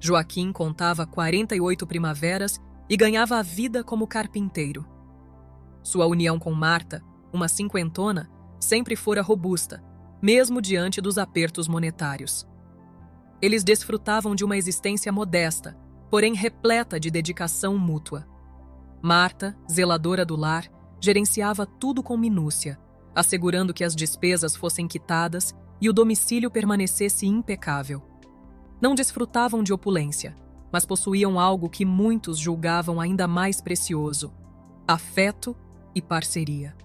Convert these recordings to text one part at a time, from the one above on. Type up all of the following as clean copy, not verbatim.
Joaquim contava 48 primaveras e ganhava a vida como carpinteiro. Sua união com Marta, uma cinquentona, sempre fora robusta, mesmo diante dos apertos monetários. Eles desfrutavam de uma existência modesta, porém repleta de dedicação mútua. Marta, zeladora do lar, gerenciava tudo com minúcia, assegurando que as despesas fossem quitadas e o domicílio permanecesse impecável. Não desfrutavam de opulência, mas possuíam algo que muitos julgavam ainda mais precioso: afeto e parceria.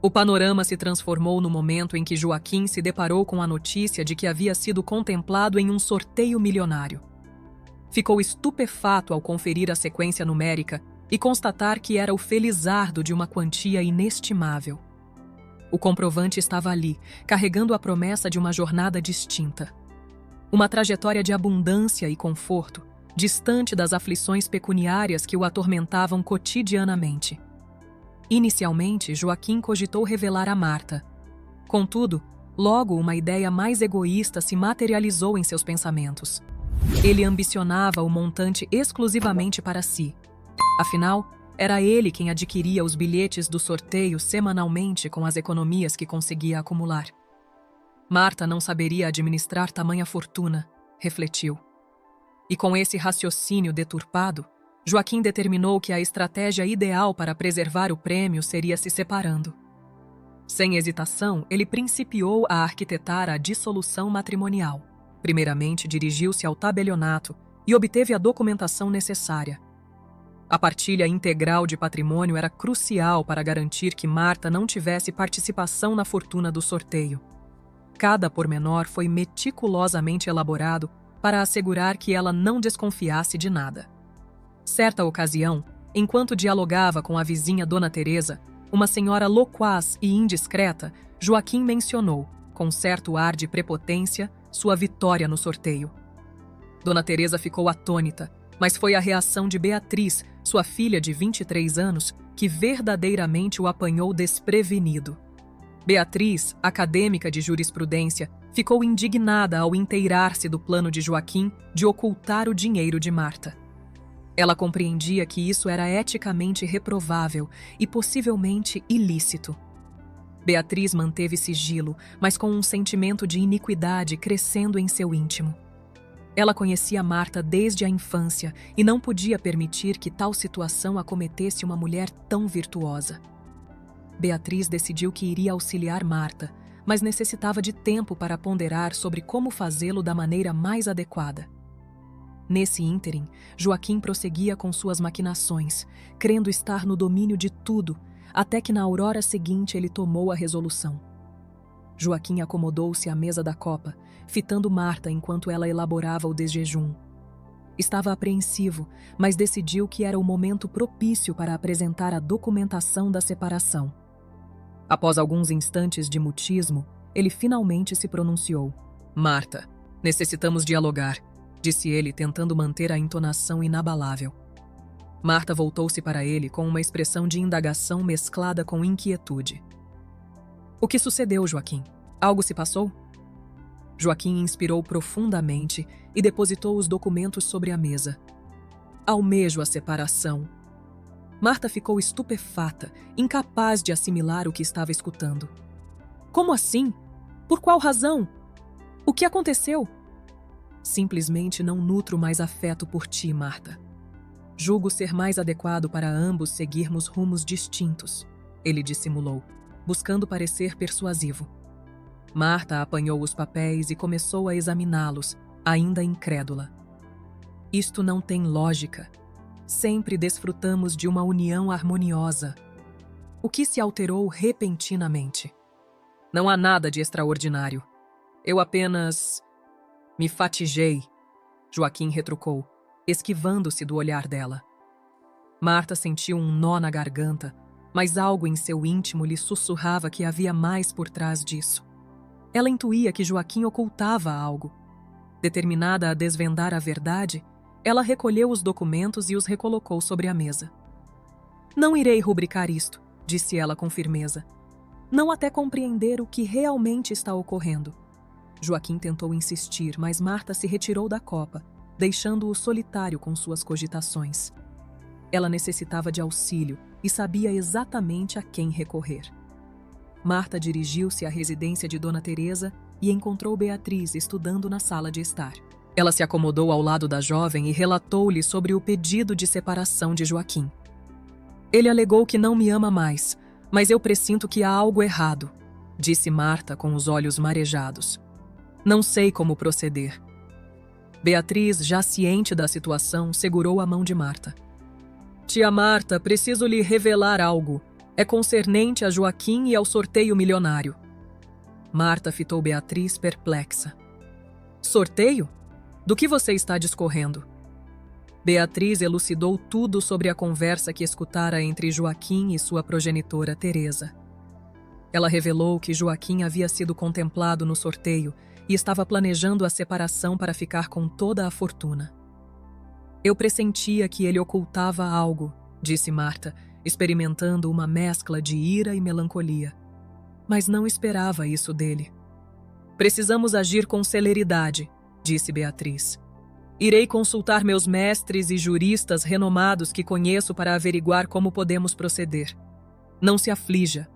O panorama se transformou no momento em que Joaquim se deparou com a notícia de que havia sido contemplado em um sorteio milionário. Ficou estupefato ao conferir a sequência numérica e constatar que era o felizardo de uma quantia inestimável. O comprovante estava ali, carregando a promessa de uma jornada distinta. Uma trajetória de abundância e conforto, distante das aflições pecuniárias que o atormentavam cotidianamente. Inicialmente, Joaquim cogitou revelar a Marta. Contudo, logo uma ideia mais egoísta se materializou em seus pensamentos. Ele ambicionava o montante exclusivamente para si. Afinal, era ele quem adquiria os bilhetes do sorteio semanalmente com as economias que conseguia acumular. Marta não saberia administrar tamanha fortuna, refletiu. E com esse raciocínio deturpado, Joaquim determinou que a estratégia ideal para preservar o prêmio seria se separando. Sem hesitação, ele principiou a arquitetar a dissolução matrimonial. Primeiramente, dirigiu-se ao tabelionato e obteve a documentação necessária. A partilha integral de patrimônio era crucial para garantir que Marta não tivesse participação na fortuna do sorteio. Cada pormenor foi meticulosamente elaborado para assegurar que ela não desconfiasse de nada. Certa ocasião, enquanto dialogava com a vizinha Dona Teresa, uma senhora loquaz e indiscreta, Joaquim mencionou, com certo ar de prepotência, sua vitória no sorteio. Dona Teresa ficou atônita, mas foi a reação de Beatriz, sua filha de 23 anos, que verdadeiramente o apanhou desprevenido. Beatriz, acadêmica de jurisprudência, ficou indignada ao inteirar-se do plano de Joaquim de ocultar o dinheiro de Marta. Ela compreendia que isso era eticamente reprovável e possivelmente ilícito. Beatriz manteve sigilo, mas com um sentimento de iniquidade crescendo em seu íntimo. Ela conhecia Marta desde a infância e não podia permitir que tal situação acometesse uma mulher tão virtuosa. Beatriz decidiu que iria auxiliar Marta, mas necessitava de tempo para ponderar sobre como fazê-lo da maneira mais adequada. Nesse ínterim, Joaquim prosseguia com suas maquinações, crendo estar no domínio de tudo, até que na aurora seguinte ele tomou a resolução. Joaquim acomodou-se à mesa da copa, fitando Marta enquanto ela elaborava o desjejum. Estava apreensivo, mas decidiu que era o momento propício para apresentar a documentação da separação. Após alguns instantes de mutismo, ele finalmente se pronunciou. "Marta, necessitamos dialogar", disse ele, tentando manter a entonação inabalável. Marta voltou-se para ele com uma expressão de indagação mesclada com inquietude. "O que sucedeu, Joaquim? Algo se passou?" Joaquim inspirou profundamente e depositou os documentos sobre a mesa. "Almejo a separação." Marta ficou estupefata, incapaz de assimilar o que estava escutando. "Como assim? Por qual razão? O que aconteceu?" "Simplesmente não nutro mais afeto por ti, Marta. Julgo ser mais adequado para ambos seguirmos rumos distintos", ele dissimulou, buscando parecer persuasivo. Marta apanhou os papéis e começou a examiná-los, ainda incrédula. "Isto não tem lógica. Sempre desfrutamos de uma união harmoniosa. O que se alterou repentinamente? Não há nada de extraordinário. Eu apenas me fatiguei", Joaquim retrucou, esquivando-se do olhar dela. Marta sentiu um nó na garganta, mas algo em seu íntimo lhe sussurrava que havia mais por trás disso. Ela intuía que Joaquim ocultava algo. Determinada a desvendar a verdade, ela recolheu os documentos e os recolocou sobre a mesa. "Não irei rubricar isto", disse ela com firmeza. "Não até compreender o que realmente está ocorrendo." Joaquim tentou insistir, mas Marta se retirou da copa, deixando-o solitário com suas cogitações. Ela necessitava de auxílio e sabia exatamente a quem recorrer. Marta dirigiu-se à residência de Dona Teresa e encontrou Beatriz estudando na sala de estar. Ela se acomodou ao lado da jovem e relatou-lhe sobre o pedido de separação de Joaquim. Ele alegou que não me ama mais, mas eu pressinto que há algo errado, disse Marta com os olhos marejados. Não sei como proceder. Beatriz, já ciente da situação, segurou a mão de Marta. Tia Marta, preciso lhe revelar algo. É concernente a Joaquim e ao sorteio milionário. Marta fitou Beatriz perplexa. Sorteio? Do que você está discorrendo? Beatriz elucidou tudo sobre a conversa que escutara entre Joaquim e sua progenitora Teresa. Ela revelou que Joaquim havia sido contemplado no sorteio e estava planejando a separação para ficar com toda a fortuna. Eu pressentia que ele ocultava algo, disse Marta, experimentando uma mescla de ira e melancolia. Mas não esperava isso dele. Precisamos agir com celeridade, disse Beatriz. Irei consultar meus mestres e juristas renomados que conheço para averiguar como podemos proceder. Não se aflija.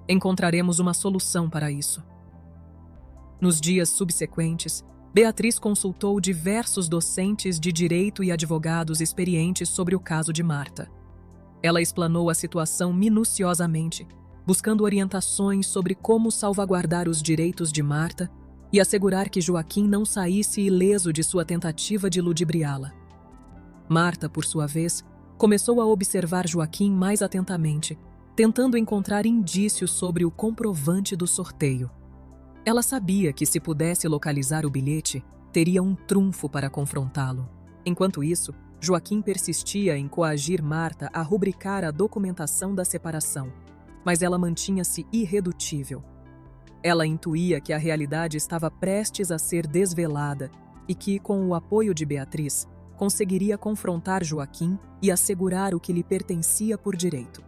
Encontraremos uma solução para isso. Nos dias subsequentes, Beatriz consultou diversos docentes de direito e advogados experientes sobre o caso de Marta. Ela explanou a situação minuciosamente, buscando orientações sobre como salvaguardar os direitos de Marta e assegurar que Joaquim não saísse ileso de sua tentativa de ludibriá-la. Marta, por sua vez, começou a observar Joaquim mais atentamente, tentando encontrar indícios sobre o comprovante do sorteio. Ela sabia que, se pudesse localizar o bilhete, teria um trunfo para confrontá-lo. Enquanto isso, Joaquim persistia em coagir Marta a rubricar a documentação da separação, mas ela mantinha-se irredutível. Ela intuía que a realidade estava prestes a ser desvelada e que, com o apoio de Beatriz, conseguiria confrontar Joaquim e assegurar o que lhe pertencia por direito.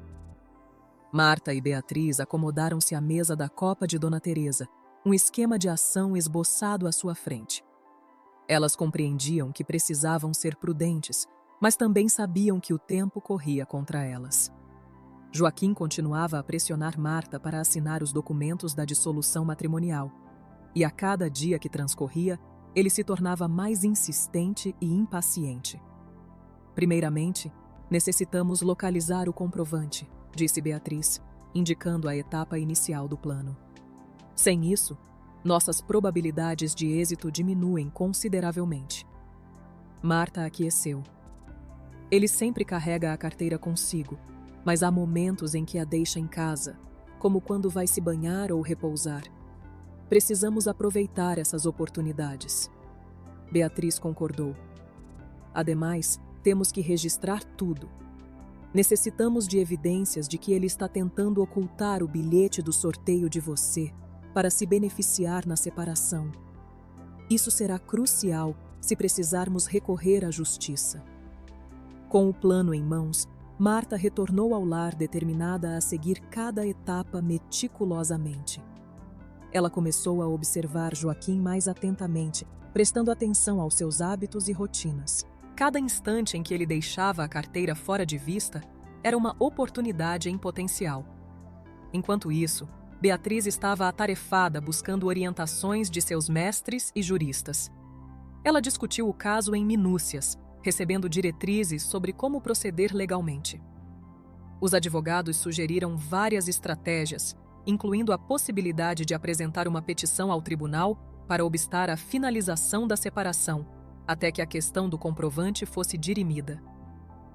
Marta e Beatriz acomodaram-se à mesa da copa de Dona Teresa, um esquema de ação esboçado à sua frente. Elas compreendiam que precisavam ser prudentes, mas também sabiam que o tempo corria contra elas. Joaquim continuava a pressionar Marta para assinar os documentos da dissolução matrimonial, e a cada dia que transcorria, ele se tornava mais insistente e impaciente. Primeiramente, necessitamos localizar o comprovante, disse Beatriz, indicando a etapa inicial do plano. Sem isso, nossas probabilidades de êxito diminuem consideravelmente. Marta aqueceu. Ele sempre carrega a carteira consigo, mas há momentos em que a deixa em casa, como quando vai se banhar ou repousar. Precisamos aproveitar essas oportunidades. Beatriz concordou. Ademais, temos que registrar tudo. Necessitamos de evidências de que ele está tentando ocultar o bilhete do sorteio de você para se beneficiar na separação. Isso será crucial se precisarmos recorrer à justiça. Com o plano em mãos, Marta retornou ao lar determinada a seguir cada etapa meticulosamente. Ela começou a observar Joaquim mais atentamente, prestando atenção aos seus hábitos e rotinas. Cada instante em que ele deixava a carteira fora de vista era uma oportunidade em potencial. Enquanto isso, Beatriz estava atarefada buscando orientações de seus mestres e juristas. Ela discutiu o caso em minúcias, recebendo diretrizes sobre como proceder legalmente. Os advogados sugeriram várias estratégias, incluindo a possibilidade de apresentar uma petição ao tribunal para obstar a finalização da separação, até que a questão do comprovante fosse dirimida.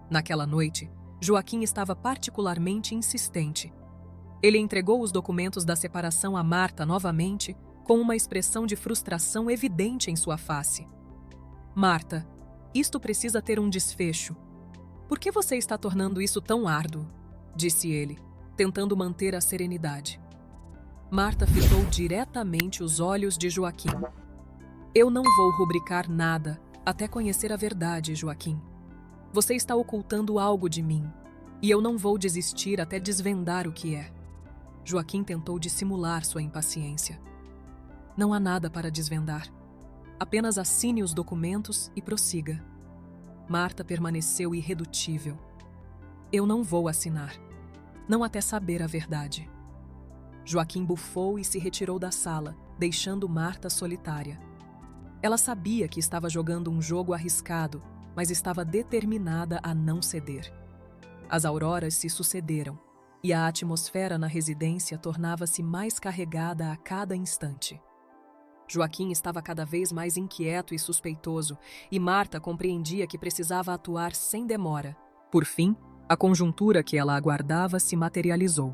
Naquela noite, Joaquim estava particularmente insistente. Ele entregou os documentos da separação a Marta novamente, com uma expressão de frustração evidente em sua face. Marta, isto precisa ter um desfecho. Por que você está tornando isso tão árduo? Disse ele, tentando manter a serenidade. Marta fitou diretamente os olhos de Joaquim. Eu não vou rubricar nada até conhecer a verdade, Joaquim. Você está ocultando algo de mim, e eu não vou desistir até desvendar o que é. Joaquim tentou dissimular sua impaciência. Não há nada para desvendar. Apenas assine os documentos e prossiga. Marta permaneceu irredutível. Eu não vou assinar. Não até saber a verdade. Joaquim bufou e se retirou da sala, deixando Marta solitária. Ela sabia que estava jogando um jogo arriscado, mas estava determinada a não ceder. As auroras se sucederam, e a atmosfera na residência tornava-se mais carregada a cada instante. Joaquim estava cada vez mais inquieto e suspeitoso, e Marta compreendia que precisava atuar sem demora. Por fim, a conjuntura que ela aguardava se materializou.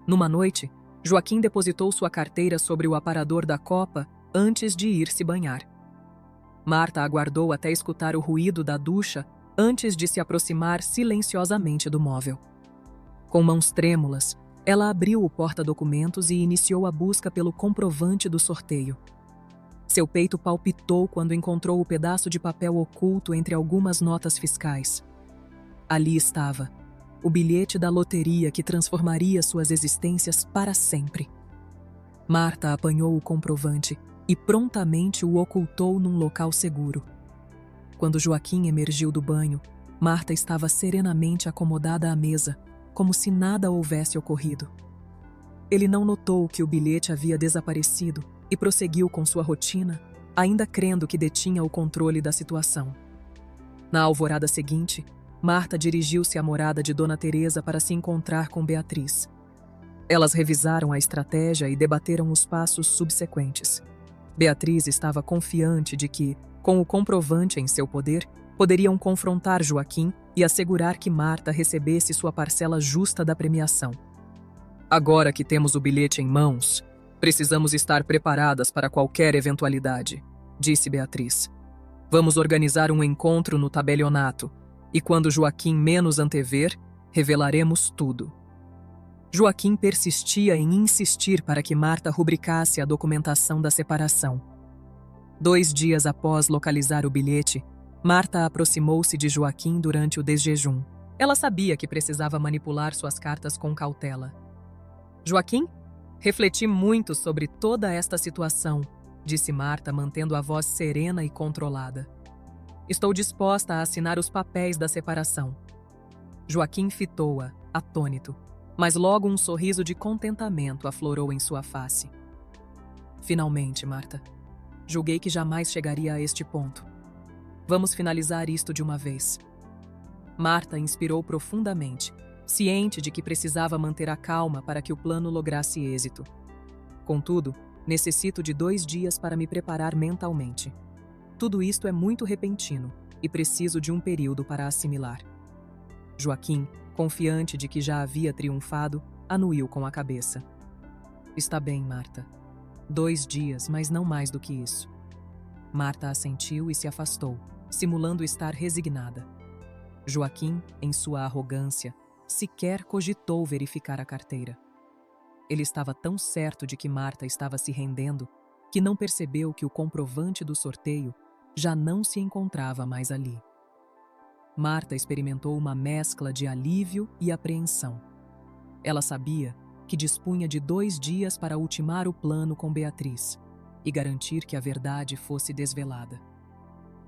Numa noite, Joaquim depositou sua carteira sobre o aparador da copa antes de ir se banhar. Marta aguardou até escutar o ruído da ducha antes de se aproximar silenciosamente do móvel. Com mãos trêmulas, ela abriu o porta-documentos e iniciou a busca pelo comprovante do sorteio. Seu peito palpitou quando encontrou o pedaço de papel oculto entre algumas notas fiscais. Ali estava, o bilhete da loteria que transformaria suas existências para sempre. Marta apanhou o comprovante e prontamente o ocultou num local seguro. Quando Joaquim emergiu do banho, Marta estava serenamente acomodada à mesa, como se nada houvesse ocorrido. Ele não notou que o bilhete havia desaparecido e prosseguiu com sua rotina, ainda crendo que detinha o controle da situação. Na alvorada seguinte, Marta dirigiu-se à morada de Dona Teresa para se encontrar com Beatriz. Elas revisaram a estratégia e debateram os passos subsequentes. Beatriz estava confiante de que, com o comprovante em seu poder, poderiam confrontar Joaquim e assegurar que Marta recebesse sua parcela justa da premiação. Agora que temos o bilhete em mãos, precisamos estar preparadas para qualquer eventualidade, disse Beatriz. Vamos organizar um encontro no tabelionato, e quando Joaquim menos antever, revelaremos tudo. Joaquim persistia em insistir para que Marta rubricasse a documentação da separação. 2 dias após localizar o bilhete, Marta aproximou-se de Joaquim durante o desjejum. Ela sabia que precisava manipular suas cartas com cautela. Joaquim, refleti muito sobre toda esta situação, disse Marta, mantendo a voz serena e controlada. Estou disposta a assinar os papéis da separação. Joaquim fitou-a, atônito, mas logo um sorriso de contentamento aflorou em sua face. Finalmente, Marta. Julguei que jamais chegaria a este ponto. Vamos finalizar isto de uma vez. Marta inspirou profundamente, ciente de que precisava manter a calma para que o plano lograsse êxito. Contudo, necessito de 2 dias para me preparar mentalmente. Tudo isto é muito repentino e preciso de um período para assimilar. Joaquim, confiante de que já havia triunfado, anuiu com a cabeça. Está bem, Marta. 2 dias, mas não mais do que isso. Marta assentiu e se afastou, simulando estar resignada. Joaquim, em sua arrogância, sequer cogitou verificar a carteira. Ele estava tão certo de que Marta estava se rendendo que não percebeu que o comprovante do sorteio já não se encontrava mais ali. Marta experimentou uma mescla de alívio e apreensão. Ela sabia que dispunha de 2 dias para ultimar o plano com Beatriz e garantir que a verdade fosse desvelada.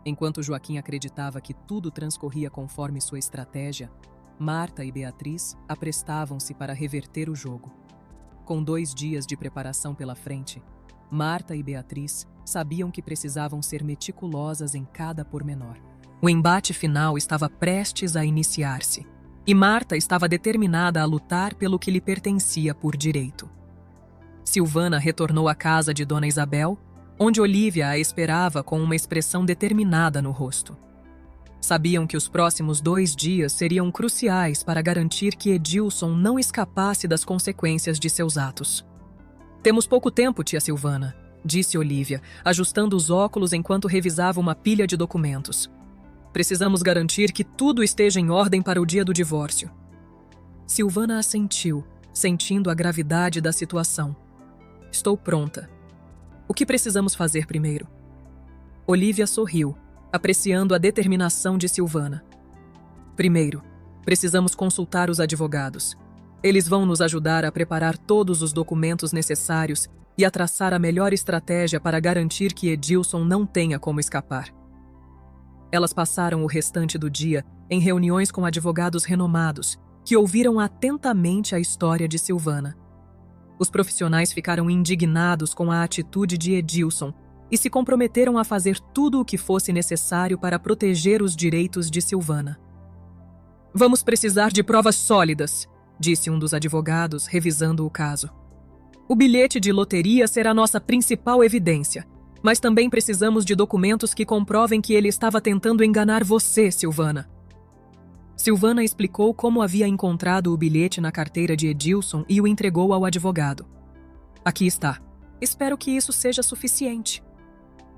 Enquanto Joaquim acreditava que tudo transcorria conforme sua estratégia, Marta e Beatriz aprestavam-se para reverter o jogo. Com 2 dias de preparação pela frente, Marta e Beatriz sabiam que precisavam ser meticulosas em cada pormenor. O embate final estava prestes a iniciar-se, e Marta estava determinada a lutar pelo que lhe pertencia por direito. Silvana retornou à casa de Dona Isabel, onde Olívia a esperava com uma expressão determinada no rosto. Sabiam que os próximos 2 dias seriam cruciais para garantir que Edilson não escapasse das consequências de seus atos. Temos pouco tempo, tia Silvana, disse Olívia, ajustando os óculos enquanto revisava uma pilha de documentos. Precisamos garantir que tudo esteja em ordem para o dia do divórcio. Silvana assentiu, sentindo a gravidade da situação. Estou pronta. O que precisamos fazer primeiro? Olívia sorriu, apreciando a determinação de Silvana. Primeiro, precisamos consultar os advogados. Eles vão nos ajudar a preparar todos os documentos necessários e a traçar a melhor estratégia para garantir que Edilson não tenha como escapar. Elas passaram o restante do dia em reuniões com advogados renomados, que ouviram atentamente a história de Silvana. Os profissionais ficaram indignados com a atitude de Edilson e se comprometeram a fazer tudo o que fosse necessário para proteger os direitos de Silvana. "Vamos precisar de provas sólidas", disse um dos advogados, revisando o caso. "O bilhete de loteria será nossa principal evidência, mas também precisamos de documentos que comprovem que ele estava tentando enganar você, Silvana." Silvana explicou como havia encontrado o bilhete na carteira de Edilson e o entregou ao advogado. "Aqui está. Espero que isso seja suficiente."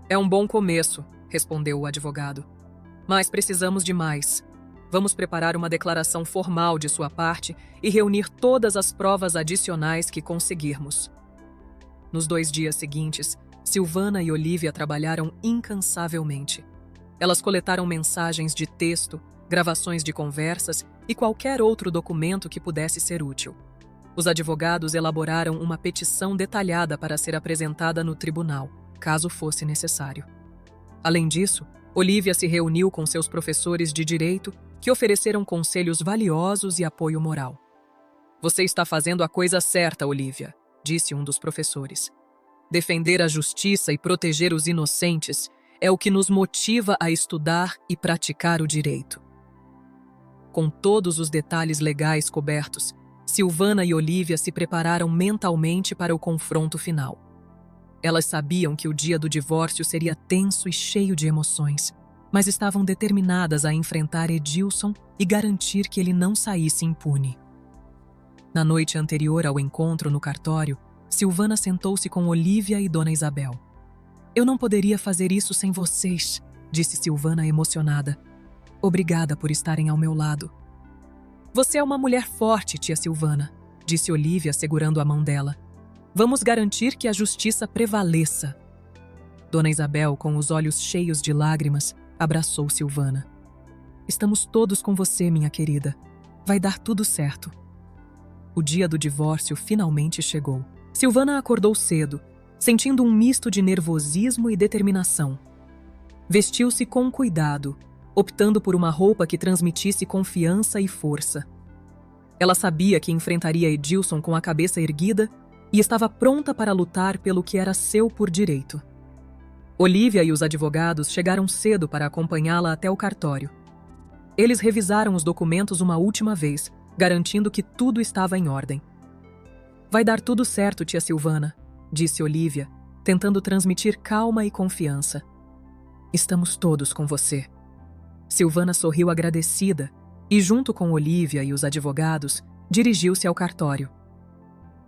"É um bom começo", respondeu o advogado. "Mas precisamos de mais. Vamos preparar uma declaração formal de sua parte e reunir todas as provas adicionais que conseguirmos." Nos 2 dias seguintes, Silvana e Olivia trabalharam incansavelmente. Elas coletaram mensagens de texto, gravações de conversas e qualquer outro documento que pudesse ser útil. Os advogados elaboraram uma petição detalhada para ser apresentada no tribunal, caso fosse necessário. Além disso, Olivia se reuniu com seus professores de direito, que ofereceram conselhos valiosos e apoio moral. "Você está fazendo a coisa certa, Olivia", disse um dos professores. "Defender a justiça e proteger os inocentes é o que nos motiva a estudar e praticar o direito." Com todos os detalhes legais cobertos, Silvana e Olivia se prepararam mentalmente para o confronto final. Elas sabiam que o dia do divórcio seria tenso e cheio de emoções, mas estavam determinadas a enfrentar Edilson e garantir que ele não saísse impune. Na noite anterior ao encontro no cartório, Silvana sentou-se com Olivia e Dona Isabel. "Eu não poderia fazer isso sem vocês", disse Silvana emocionada. "Obrigada por estarem ao meu lado." "Você é uma mulher forte, tia Silvana", disse Olivia segurando a mão dela. "Vamos garantir que a justiça prevaleça." Dona Isabel, com os olhos cheios de lágrimas, abraçou Silvana. "Estamos todos com você, minha querida. Vai dar tudo certo." O dia do divórcio finalmente chegou. Silvana acordou cedo, sentindo um misto de nervosismo e determinação. Vestiu-se com cuidado, optando por uma roupa que transmitisse confiança e força. Ela sabia que enfrentaria Edilson com a cabeça erguida e estava pronta para lutar pelo que era seu por direito. Olivia e os advogados chegaram cedo para acompanhá-la até o cartório. Eles revisaram os documentos uma última vez, garantindo que tudo estava em ordem. "Vai dar tudo certo, tia Silvana", disse Olivia, tentando transmitir calma e confiança. "Estamos todos com você." Silvana sorriu agradecida e, junto com Olivia e os advogados, dirigiu-se ao cartório.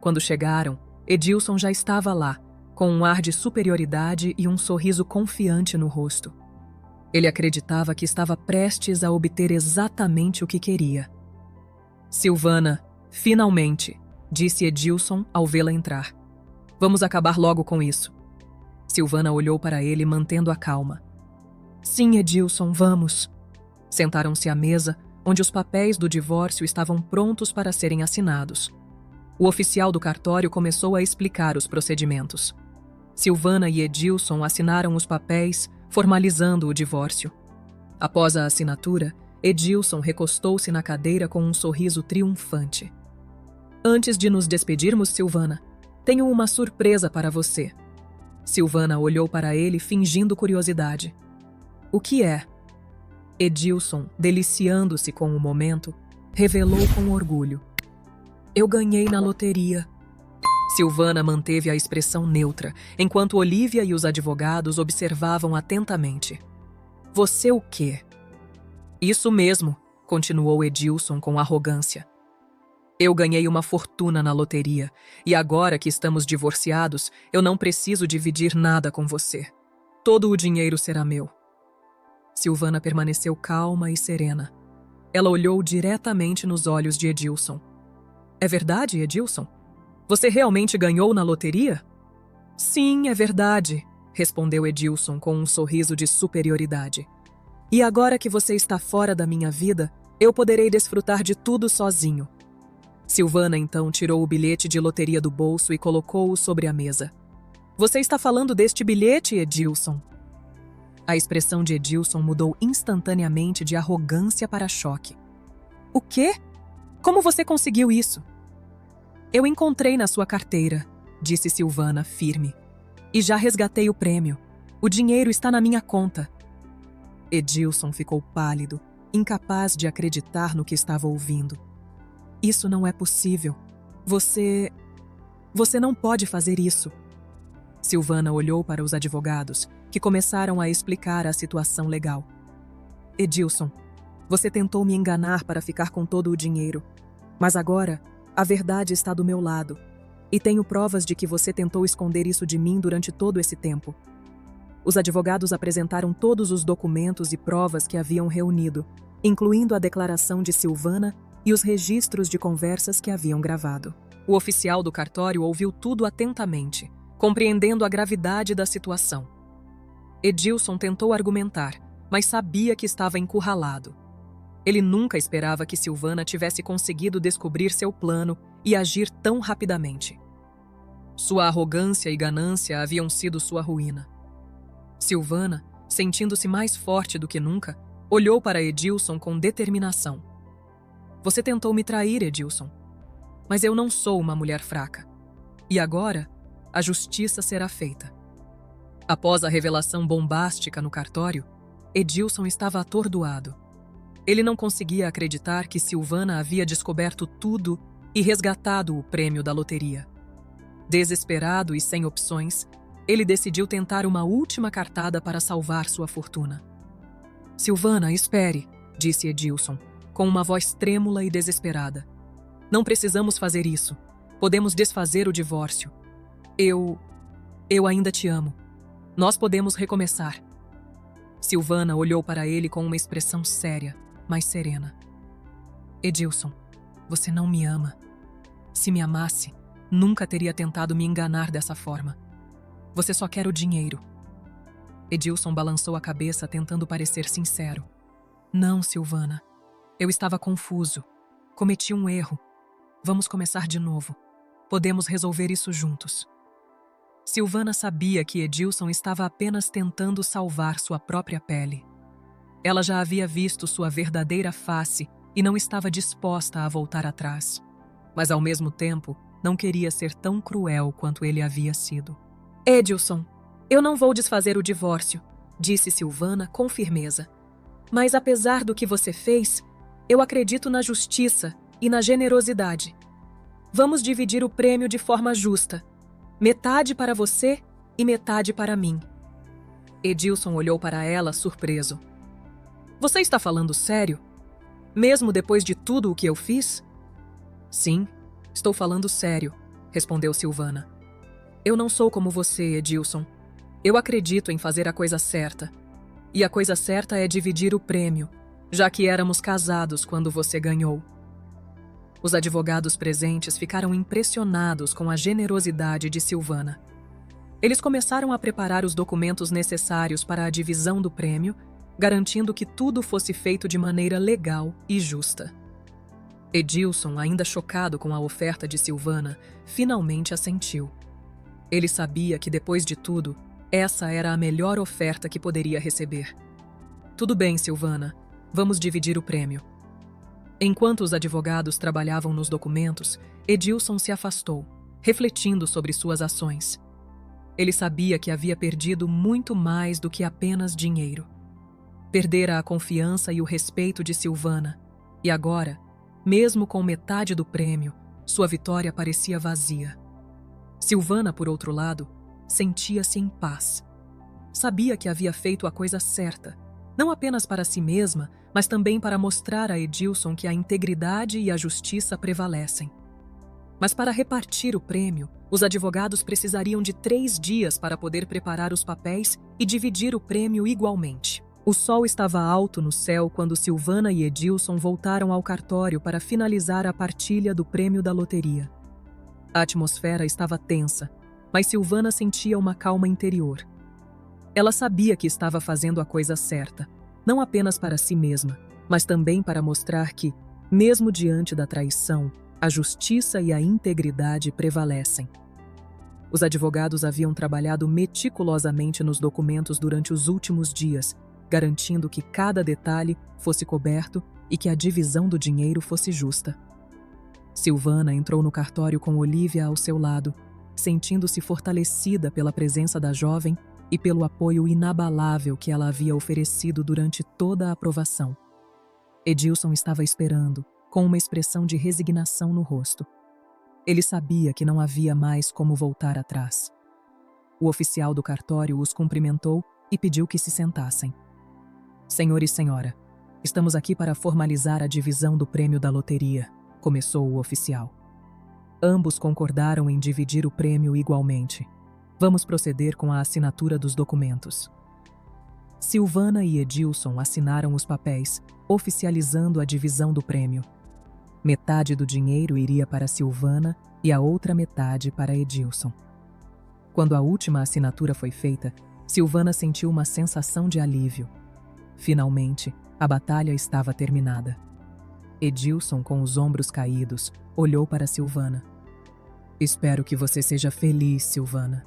Quando chegaram, Edilson já estava lá, com um ar de superioridade e um sorriso confiante no rosto. Ele acreditava que estava prestes a obter exatamente o que queria. "Silvana, finalmente", disse Edilson ao vê-la entrar. "Vamos acabar logo com isso." Silvana olhou para ele, mantendo a calma. "Sim, Edilson, vamos." Sentaram-se à mesa, onde os papéis do divórcio estavam prontos para serem assinados. O oficial do cartório começou a explicar os procedimentos. Silvana e Edilson assinaram os papéis, formalizando o divórcio. Após a assinatura, Edilson recostou-se na cadeira com um sorriso triunfante. "Antes de nos despedirmos, Silvana, tenho uma surpresa para você." Silvana olhou para ele, fingindo curiosidade. "O que é?" Edilson, deliciando-se com o momento, revelou com orgulho. "Eu ganhei na loteria." Silvana manteve a expressão neutra, enquanto Olivia e os advogados observavam atentamente. "Você o quê?" "Isso mesmo", continuou Edilson com arrogância. "Eu ganhei uma fortuna na loteria, e agora que estamos divorciados, eu não preciso dividir nada com você. Todo o dinheiro será meu." Silvana permaneceu calma e serena. Ela olhou diretamente nos olhos de Edilson. "É verdade, Edilson? Você realmente ganhou na loteria?" "Sim, é verdade", respondeu Edilson com um sorriso de superioridade. "E agora que você está fora da minha vida, eu poderei desfrutar de tudo sozinho." Silvana então tirou o bilhete de loteria do bolso e colocou-o sobre a mesa. Você está falando deste bilhete, Edilson? A expressão de Edilson mudou instantaneamente de arrogância para choque. O quê? Como você conseguiu isso? Eu encontrei na sua carteira, disse Silvana, firme. E já resgatei o prêmio. O dinheiro está na minha conta. Edilson ficou pálido, incapaz de acreditar no que estava ouvindo. Isso não é possível. Você não pode fazer isso. Silvana olhou para os advogados, que começaram a explicar a situação legal. Edilson, você tentou me enganar para ficar com todo o dinheiro. Mas agora, a verdade está do meu lado. E tenho provas de que você tentou esconder isso de mim durante todo esse tempo. Os advogados apresentaram todos os documentos e provas que haviam reunido, incluindo a declaração de Silvana e os registros de conversas que haviam gravado. O oficial do cartório ouviu tudo atentamente, compreendendo a gravidade da situação. Edilson tentou argumentar, mas sabia que estava encurralado. Ele nunca esperava que Silvana tivesse conseguido descobrir seu plano e agir tão rapidamente. Sua arrogância e ganância haviam sido sua ruína. Silvana, sentindo-se mais forte do que nunca, olhou para Edilson com determinação. Você tentou me trair, Edilson. Mas eu não sou uma mulher fraca. E agora, a justiça será feita. Após a revelação bombástica no cartório, Edilson estava atordoado. Ele não conseguia acreditar que Silvana havia descoberto tudo e resgatado o prêmio da loteria. Desesperado e sem opções, ele decidiu tentar uma última cartada para salvar sua fortuna. Silvana, espere, disse Edilson, com uma voz trêmula e desesperada. Não precisamos fazer isso. Podemos desfazer o divórcio. Eu ainda te amo. Nós podemos recomeçar. Silvana olhou para ele com uma expressão séria, mas serena. Edilson, você não me ama. Se me amasse, nunca teria tentado me enganar dessa forma. Você só quer o dinheiro. Edilson balançou a cabeça tentando parecer sincero. Não, Silvana. Eu estava confuso. Cometi um erro. Vamos começar de novo. Podemos resolver isso juntos. Silvana sabia que Edilson estava apenas tentando salvar sua própria pele. Ela já havia visto sua verdadeira face e não estava disposta a voltar atrás. Mas, ao mesmo tempo, não queria ser tão cruel quanto ele havia sido. Edilson, eu não vou desfazer o divórcio, disse Silvana com firmeza. Mas, apesar do que você fez, eu acredito na justiça e na generosidade. Vamos dividir o prêmio de forma justa. Metade para você e metade para mim. Edilson olhou para ela surpreso. Você está falando sério? Mesmo depois de tudo o que eu fiz? Sim, estou falando sério, respondeu Silvana. Eu não sou como você, Edilson. Eu acredito em fazer a coisa certa. E a coisa certa é dividir o prêmio, já que éramos casados quando você ganhou. Os advogados presentes ficaram impressionados com a generosidade de Silvana. Eles começaram a preparar os documentos necessários para a divisão do prêmio, garantindo que tudo fosse feito de maneira legal e justa. Edilson, ainda chocado com a oferta de Silvana, finalmente assentiu. Ele sabia que, depois de tudo, essa era a melhor oferta que poderia receber. Tudo bem, Silvana. Vamos dividir o prêmio. Enquanto os advogados trabalhavam nos documentos, Edilson se afastou, refletindo sobre suas ações. Ele sabia que havia perdido muito mais do que apenas dinheiro. Perdera a confiança e o respeito de Silvana, e agora, mesmo com metade do prêmio, sua vitória parecia vazia. Silvana, por outro lado, sentia-se em paz. Sabia que havia feito a coisa certa, não apenas para si mesma, mas também para mostrar a Edilson que a integridade e a justiça prevalecem. Mas para repartir o prêmio, os advogados precisariam de 3 dias para poder preparar os papéis e dividir o prêmio igualmente. O sol estava alto no céu quando Silvana e Edilson voltaram ao cartório para finalizar a partilha do prêmio da loteria. A atmosfera estava tensa, mas Silvana sentia uma calma interior. Ela sabia que estava fazendo a coisa certa, não apenas para si mesma, mas também para mostrar que, mesmo diante da traição, A justiça e a integridade prevalecem. Os advogados haviam trabalhado meticulosamente nos documentos durante os últimos dias, garantindo que cada detalhe fosse coberto e que a divisão do dinheiro fosse justa. Silvana entrou no cartório com Olivia ao seu lado, sentindo-se fortalecida pela presença da jovem e pelo apoio inabalável que ela havia oferecido durante toda a aprovação. Edilson estava esperando, com uma expressão de resignação no rosto. Ele sabia que não havia mais como voltar atrás. O oficial do cartório os cumprimentou e pediu que se sentassem. Senhor e senhora, estamos aqui para formalizar a divisão do prêmio da loteria, começou o oficial. Ambos concordaram em dividir o prêmio igualmente. Vamos proceder com a assinatura dos documentos. Silvana e Edilson assinaram os papéis, oficializando a divisão do prêmio. Metade do dinheiro iria para Silvana e a outra metade para Edilson. Quando a última assinatura foi feita, Silvana sentiu uma sensação de alívio. Finalmente, a batalha estava terminada. Edilson, com os ombros caídos, olhou para Silvana. Espero que você seja feliz, Silvana.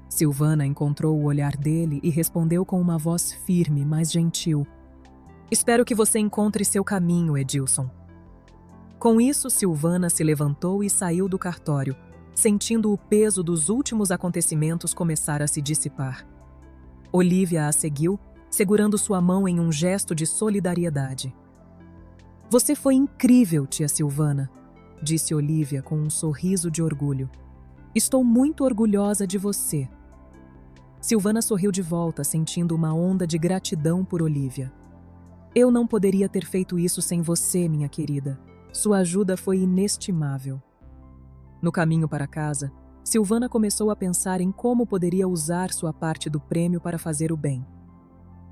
Silvana encontrou o olhar dele e respondeu com uma voz firme, mas gentil. Espero que você encontre seu caminho, Edilson. Com isso, Silvana se levantou e saiu do cartório, sentindo o peso dos últimos acontecimentos começar a se dissipar. Olivia a seguiu, segurando sua mão em um gesto de solidariedade. Você foi incrível, tia Silvana, disse Olivia com um sorriso de orgulho. Estou muito orgulhosa de você. Silvana sorriu de volta, sentindo uma onda de gratidão por Olivia. Eu não poderia ter feito isso sem você, minha querida. Sua ajuda foi inestimável. No caminho para casa, Silvana começou a pensar em como poderia usar sua parte do prêmio para fazer o bem.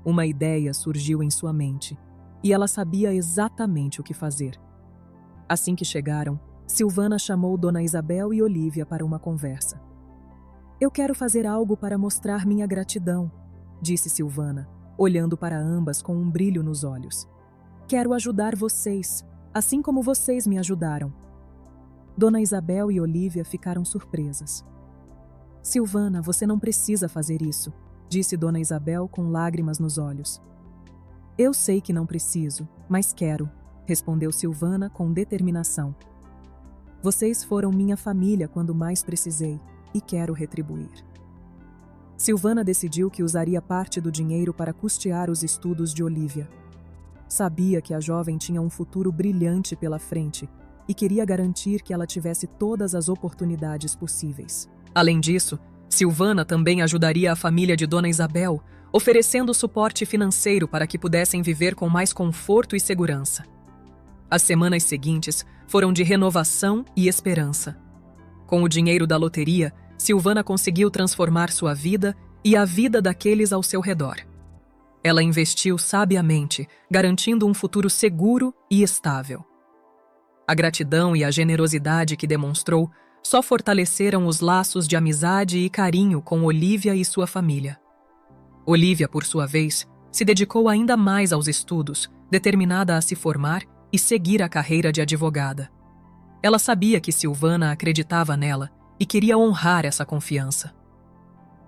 Uma ideia surgiu em sua mente, e ela sabia exatamente o que fazer. Assim que chegaram, Silvana chamou Dona Isabel e Olivia para uma conversa. Eu quero fazer algo para mostrar minha gratidão, disse Silvana, olhando para ambas com um brilho nos olhos. Quero ajudar vocês, assim como vocês me ajudaram. Dona Isabel e Olivia ficaram surpresas. Silvana, você não precisa fazer isso, disse Dona Isabel com lágrimas nos olhos. Eu sei que não preciso, mas quero, respondeu Silvana com determinação. Vocês foram minha família quando mais precisei e quero retribuir. Silvana decidiu que usaria parte do dinheiro para custear os estudos de Olivia. Sabia que a jovem tinha um futuro brilhante pela frente e queria garantir que ela tivesse todas as oportunidades possíveis. Além disso, Silvana também ajudaria a família de Dona Isabel, oferecendo suporte financeiro para que pudessem viver com mais conforto e segurança. As semanas seguintes foram de renovação e esperança. Com o dinheiro da loteria, Silvana conseguiu transformar sua vida e a vida daqueles ao seu redor. Ela investiu sabiamente, garantindo um futuro seguro e estável. A gratidão e a generosidade que demonstrou só fortaleceram os laços de amizade e carinho com Olivia e sua família. Olivia, por sua vez, se dedicou ainda mais aos estudos, determinada a se formar e seguir a carreira de advogada. Ela sabia que Silvana acreditava nela e queria honrar essa confiança.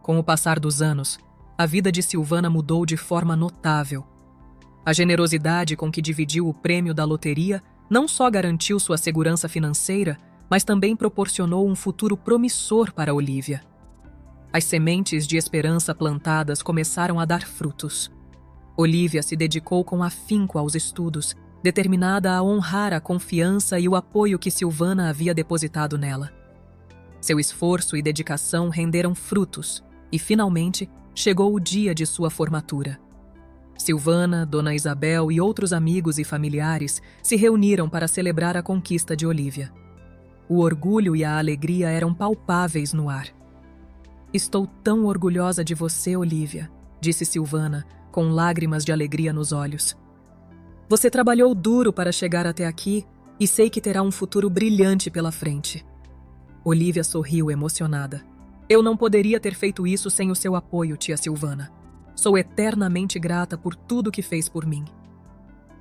Com o passar dos anos, a vida de Silvana mudou de forma notável. A generosidade com que dividiu o prêmio da loteria não só garantiu sua segurança financeira, mas também proporcionou um futuro promissor para Olivia. As sementes de esperança plantadas começaram a dar frutos. Olivia se dedicou com afinco aos estudos, determinada a honrar a confiança e o apoio que Silvana havia depositado nela. Seu esforço e dedicação renderam frutos e, finalmente, chegou o dia de sua formatura. Silvana, Dona Isabel e outros amigos e familiares se reuniram para celebrar a conquista de Olivia. O orgulho e a alegria eram palpáveis no ar. Estou tão orgulhosa de você, Olivia, disse Silvana, com lágrimas de alegria nos olhos. Você trabalhou duro para chegar até aqui e sei que terá um futuro brilhante pela frente. Olivia sorriu emocionada. Eu não poderia ter feito isso sem o seu apoio, tia Silvana. Sou eternamente grata por tudo que fez por mim.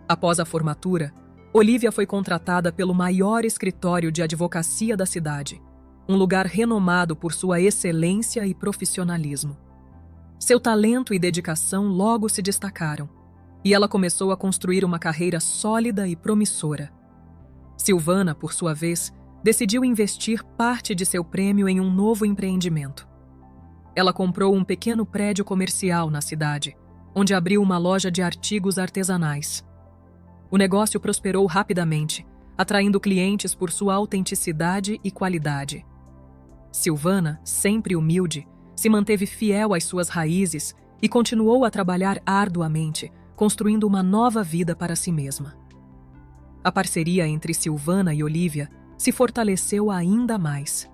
Após a formatura, Olivia foi contratada pelo maior escritório de advocacia da cidade, um lugar renomado por sua excelência e profissionalismo. Seu talento e dedicação logo se destacaram, e ela começou a construir uma carreira sólida e promissora. Silvana, por sua vez, decidiu investir parte de seu prêmio em um novo empreendimento. Ela comprou um pequeno prédio comercial na cidade, onde abriu uma loja de artigos artesanais. O negócio prosperou rapidamente, atraindo clientes por sua autenticidade e qualidade. Silvana, sempre humilde, se manteve fiel às suas raízes e continuou a trabalhar arduamente, construindo uma nova vida para si mesma. A parceria entre Silvana e Olivia se fortaleceu ainda mais.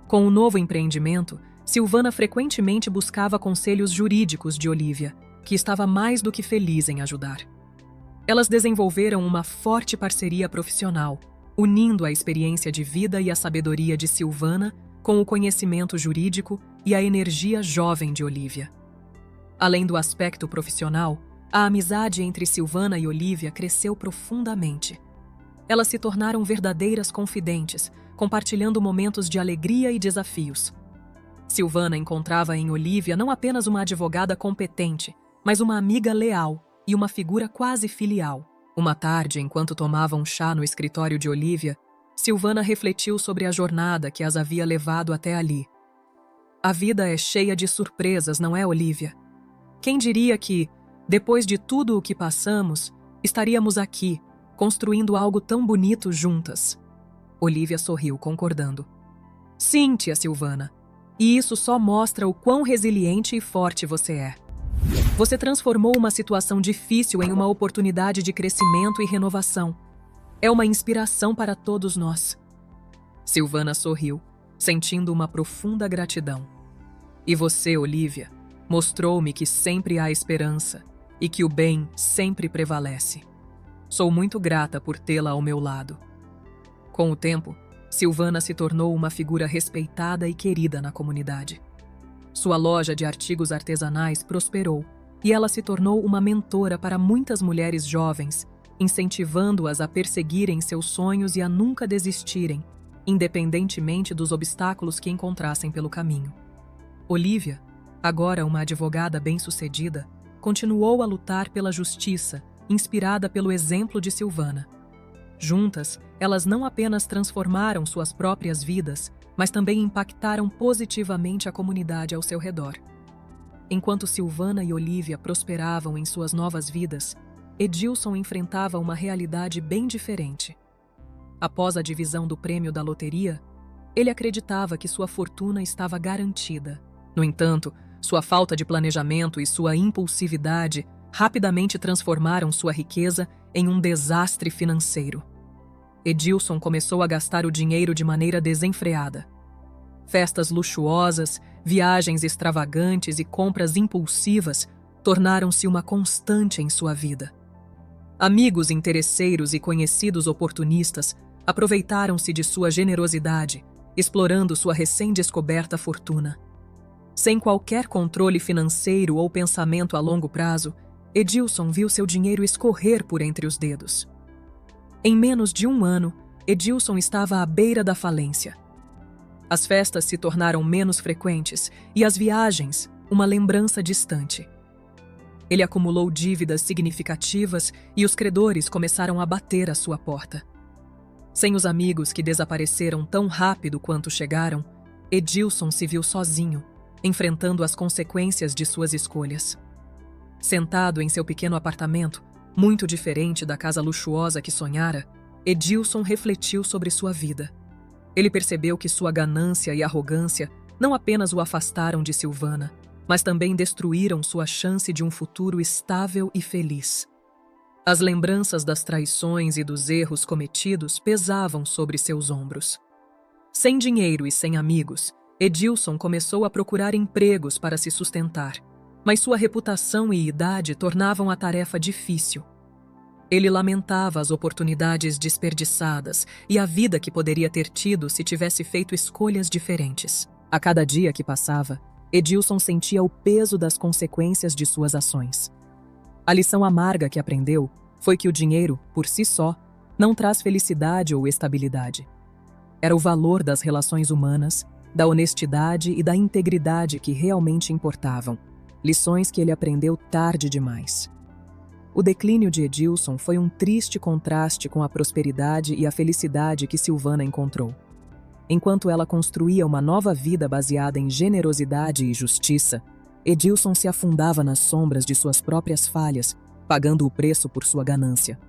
Com o novo empreendimento, Silvana frequentemente buscava conselhos jurídicos de Olivia, que estava mais do que feliz em ajudar. Elas desenvolveram uma forte parceria profissional, unindo a experiência de vida e a sabedoria de Silvana com o conhecimento jurídico e a energia jovem de Olivia. Além do aspecto profissional, a amizade entre Silvana e Olivia cresceu profundamente. Elas se tornaram verdadeiras confidentes, compartilhando momentos de alegria e desafios. Silvana encontrava em Olivia não apenas uma advogada competente, mas uma amiga leal e uma figura quase filial. Uma tarde, enquanto tomavam chá no escritório de Olivia, Silvana refletiu sobre a jornada que as havia levado até ali. A vida é cheia de surpresas, não é, Olivia? Quem diria que, depois de tudo o que passamos, estaríamos aqui, construindo algo tão bonito juntas? Olivia sorriu, concordando. Sim, tia Silvana. E isso só mostra o quão resiliente e forte você é. Você transformou uma situação difícil em uma oportunidade de crescimento e renovação. É uma inspiração para todos nós. Silvana sorriu, sentindo uma profunda gratidão. E você, Olivia, mostrou-me que sempre há esperança e que o bem sempre prevalece. Sou muito grata por tê-la ao meu lado. Com o tempo, Silvana se tornou uma figura respeitada e querida na comunidade. Sua loja de artigos artesanais prosperou e ela se tornou uma mentora para muitas mulheres jovens, incentivando-as a perseguirem seus sonhos e a nunca desistirem, independentemente dos obstáculos que encontrassem pelo caminho. Olivia, agora uma advogada bem-sucedida, continuou a lutar pela justiça, inspirada pelo exemplo de Silvana. Juntas, elas não apenas transformaram suas próprias vidas, mas também impactaram positivamente a comunidade ao seu redor. Enquanto Silvana e Olivia prosperavam em suas novas vidas, Edilson enfrentava uma realidade bem diferente. Após a divisão do prêmio da loteria, ele acreditava que sua fortuna estava garantida. No entanto, sua falta de planejamento e sua impulsividade rapidamente transformaram sua riqueza em um desastre financeiro. Edilson começou a gastar o dinheiro de maneira desenfreada. Festas luxuosas, viagens extravagantes e compras impulsivas tornaram-se uma constante em sua vida. Amigos interesseiros e conhecidos oportunistas aproveitaram-se de sua generosidade, explorando sua recém-descoberta fortuna. Sem qualquer controle financeiro ou pensamento a longo prazo, Edilson viu seu dinheiro escorrer por entre os dedos. Em menos de um ano, Edilson estava à beira da falência. As festas se tornaram menos frequentes e as viagens, uma lembrança distante. Ele acumulou dívidas significativas e os credores começaram a bater à sua porta. Sem os amigos que desapareceram tão rápido quanto chegaram, Edilson se viu sozinho, enfrentando as consequências de suas escolhas. Sentado em seu pequeno apartamento, muito diferente da casa luxuosa que sonhara, Edilson refletiu sobre sua vida. Ele percebeu que sua ganância e arrogância não apenas o afastaram de Silvana, mas também destruíram sua chance de um futuro estável e feliz. As lembranças das traições e dos erros cometidos pesavam sobre seus ombros. Sem dinheiro e sem amigos, Edilson começou a procurar empregos para se sustentar, mas sua reputação e idade tornavam a tarefa difícil. Ele lamentava as oportunidades desperdiçadas e a vida que poderia ter tido se tivesse feito escolhas diferentes. A cada dia que passava, Edilson sentia o peso das consequências de suas ações. A lição amarga que aprendeu foi que o dinheiro, por si só, não traz felicidade ou estabilidade. Era o valor das relações humanas, da honestidade e da integridade que realmente importavam, lições que ele aprendeu tarde demais. O declínio de Edilson foi um triste contraste com a prosperidade e a felicidade que Silvana encontrou. Enquanto ela construía uma nova vida baseada em generosidade e justiça, Edilson se afundava nas sombras de suas próprias falhas, pagando o preço por sua ganância.